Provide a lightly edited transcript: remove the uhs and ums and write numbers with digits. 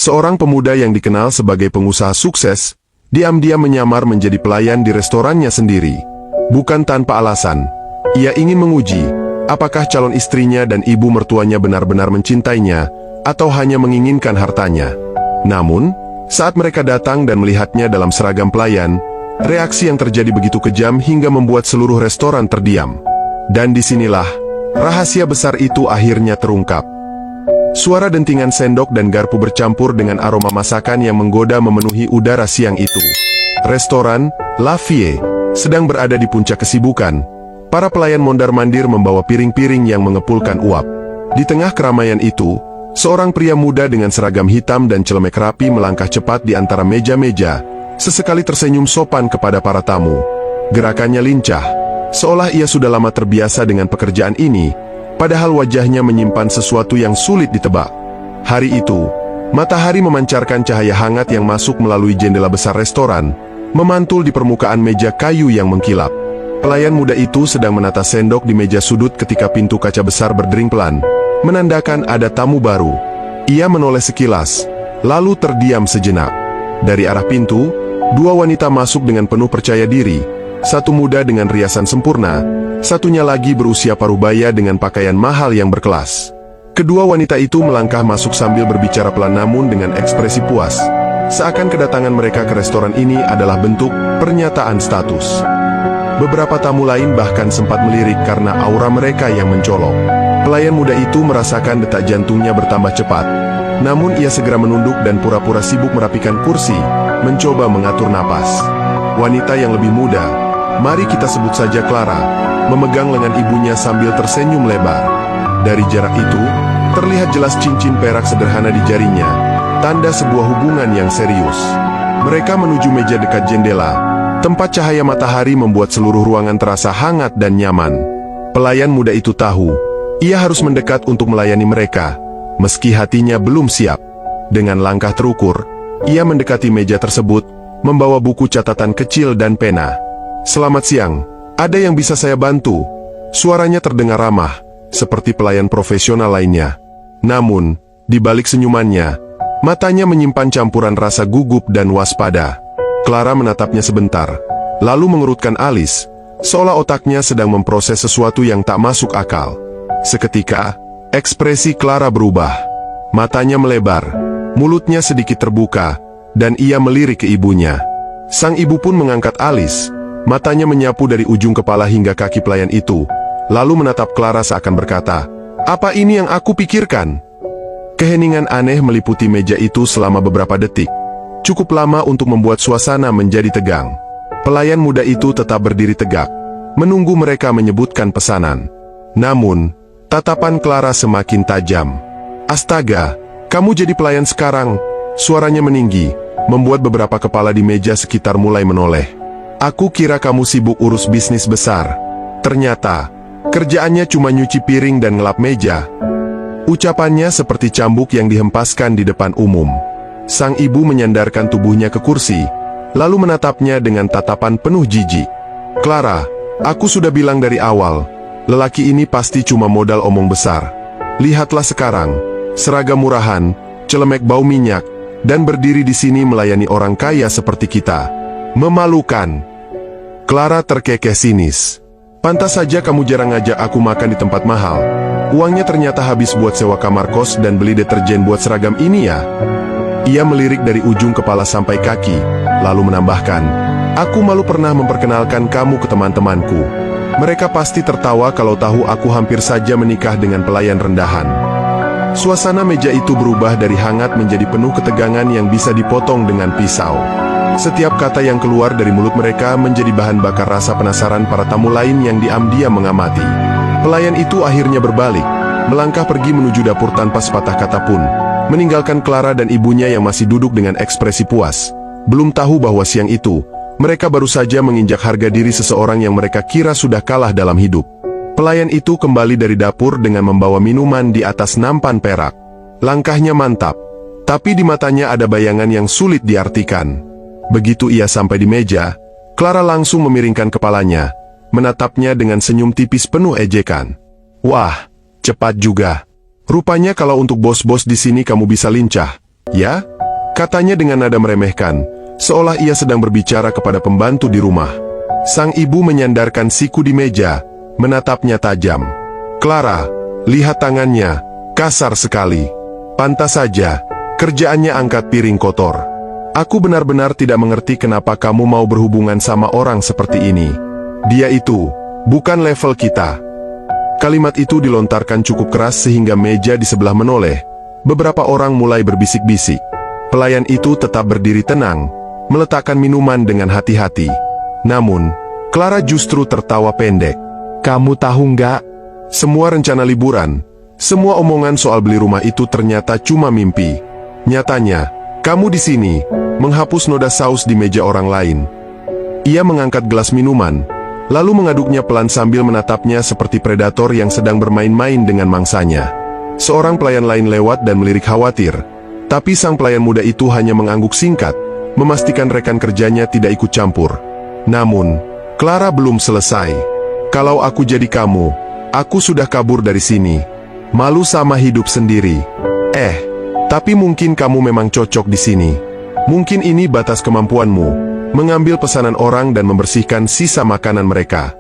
seorang pemuda yang dikenal sebagai pengusaha sukses, diam-diam menyamar menjadi pelayan di restorannya sendiri. Bukan tanpa alasan, ia ingin menguji apakah calon istrinya dan ibu mertuanya benar-benar mencintainya atau hanya menginginkan hartanya. Namun, saat mereka datang dan melihatnya dalam seragam pelayan, reaksi yang terjadi begitu kejam hingga membuat seluruh restoran terdiam. Dan disinilah rahasia besar itu akhirnya terungkap. Suara dentingan sendok dan garpu bercampur dengan aroma masakan yang menggoda memenuhi udara siang itu. Restoran La Vie sedang berada di puncak kesibukan. Para pelayan mondar-mandir membawa piring-piring yang mengepulkan uap. Di tengah keramaian itu, seorang pria muda dengan seragam hitam dan celemek rapi melangkah cepat di antara meja-meja, sesekali tersenyum sopan kepada para tamu. Gerakannya lincah, seolah ia sudah lama terbiasa dengan pekerjaan ini, padahal wajahnya menyimpan sesuatu yang sulit ditebak. Hari itu, matahari memancarkan cahaya hangat yang masuk melalui jendela besar restoran, memantul di permukaan meja kayu yang mengkilap. Pelayan muda itu sedang menata sendok di meja sudut ketika pintu kaca besar berdering pelan, menandakan ada tamu baru. Ia menoleh sekilas, lalu terdiam sejenak. Dari arah pintu, dua wanita masuk dengan penuh percaya diri, satu muda dengan riasan sempurna, satunya lagi berusia parubaya dengan pakaian mahal yang berkelas. Kedua wanita itu melangkah masuk sambil berbicara pelan namun dengan ekspresi puas, seakan kedatangan mereka ke restoran ini adalah bentuk pernyataan status. Beberapa tamu lain bahkan sempat melirik karena aura mereka yang mencolok. Pelayan muda itu merasakan detak jantungnya bertambah cepat, namun ia segera menunduk dan pura-pura sibuk merapikan kursi, mencoba mengatur napas. Wanita yang lebih muda, mari kita sebut saja Clara, memegang lengan ibunya sambil tersenyum lebar. Dari jarak itu, terlihat jelas cincin perak sederhana di jarinya, tanda sebuah hubungan yang serius. Mereka menuju meja dekat jendela, tempat cahaya matahari membuat seluruh ruangan terasa hangat dan nyaman. Pelayan muda itu tahu, ia harus mendekat untuk melayani mereka, meski hatinya belum siap. Dengan langkah terukur, ia mendekati meja tersebut, membawa buku catatan kecil dan pena. "Selamat siang. Ada yang bisa saya bantu?" Suaranya terdengar ramah, seperti pelayan profesional lainnya. Namun, di balik senyumannya, matanya menyimpan campuran rasa gugup dan waspada. Clara menatapnya sebentar, lalu mengerutkan alis, seolah otaknya sedang memproses sesuatu yang tak masuk akal. Seketika, ekspresi Clara berubah. Matanya melebar, mulutnya sedikit terbuka, dan ia melirik ke ibunya. Sang ibu pun mengangkat alis, matanya menyapu dari ujung kepala hingga kaki pelayan itu, lalu menatap Clara seakan berkata, "Apa ini yang aku pikirkan?" Keheningan aneh meliputi meja itu selama beberapa detik. Cukup lama untuk membuat suasana menjadi tegang. Pelayan muda itu tetap berdiri tegak, menunggu mereka menyebutkan pesanan. Namun, tatapan Clara semakin tajam. "Astaga, kamu jadi pelayan sekarang?" Suaranya meninggi, membuat beberapa kepala di meja sekitar mulai menoleh. "Aku kira kamu sibuk urus bisnis besar. Ternyata, kerjaannya cuma nyuci piring dan ngelap meja." Ucapannya seperti cambuk yang dihempaskan di depan umum. Sang ibu menyandarkan tubuhnya ke kursi, lalu menatapnya dengan tatapan penuh jijik. "Clara, aku sudah bilang dari awal, lelaki ini pasti cuma modal omong besar. Lihatlah sekarang, seragam murahan, celemek bau minyak, dan berdiri di sini melayani orang kaya seperti kita. Memalukan." Clara terkekeh sinis. "Pantas saja kamu jarang ngajak aku makan di tempat mahal. Uangnya ternyata habis buat sewa kamar kos dan beli deterjen buat seragam ini ya?" Ia melirik dari ujung kepala sampai kaki, lalu menambahkan, "Aku malu pernah memperkenalkan kamu ke teman-temanku. Mereka pasti tertawa kalau tahu aku hampir saja menikah dengan pelayan rendahan." Suasana meja itu berubah dari hangat menjadi penuh ketegangan yang bisa dipotong dengan pisau. Setiap kata yang keluar dari mulut mereka menjadi bahan bakar rasa penasaran para tamu lain yang diam-diam mengamati. Pelayan itu akhirnya berbalik, melangkah pergi menuju dapur tanpa sepatah kata pun, meninggalkan Clara dan ibunya yang masih duduk dengan ekspresi puas. Belum tahu bahwa siang itu, mereka baru saja menginjak harga diri seseorang yang mereka kira sudah kalah dalam hidup. Pelayan itu kembali dari dapur dengan membawa minuman di atas nampan perak. Langkahnya mantap, tapi di matanya ada bayangan yang sulit diartikan. Begitu ia sampai di meja, Clara langsung memiringkan kepalanya, menatapnya dengan senyum tipis penuh ejekan. "Wah, cepat juga. Rupanya kalau untuk bos-bos di sini kamu bisa lincah, ya?" Katanya dengan nada meremehkan, seolah ia sedang berbicara kepada pembantu di rumah. Sang ibu menyandarkan siku di meja, menatapnya tajam. "Clara, lihat tangannya, kasar sekali. Pantas saja, kerjaannya angkat piring kotor. Aku benar-benar tidak mengerti kenapa kamu mau berhubungan sama orang seperti ini. Dia itu bukan level kita." Kalimat itu dilontarkan cukup keras sehingga meja di sebelah menoleh. Beberapa orang mulai berbisik-bisik. Pelayan itu tetap berdiri tenang, meletakkan minuman dengan hati-hati. Namun, Clara justru tertawa pendek. "Kamu tahu nggak? Semua rencana liburan, semua omongan soal beli rumah itu ternyata cuma mimpi. Nyatanya, kamu di sini, menghapus noda saus di meja orang lain." Ia mengangkat gelas minuman, lalu mengaduknya pelan sambil menatapnya seperti predator yang sedang bermain-main dengan mangsanya. Seorang pelayan lain lewat dan melirik khawatir. Tapi sang pelayan muda itu hanya mengangguk singkat, memastikan rekan kerjanya tidak ikut campur. Namun, Clara belum selesai. "Kalau aku jadi kamu, aku sudah kabur dari sini. Malu sama hidup sendiri. Tapi mungkin kamu memang cocok di sini. Mungkin ini batas kemampuanmu, mengambil pesanan orang dan membersihkan sisa makanan mereka.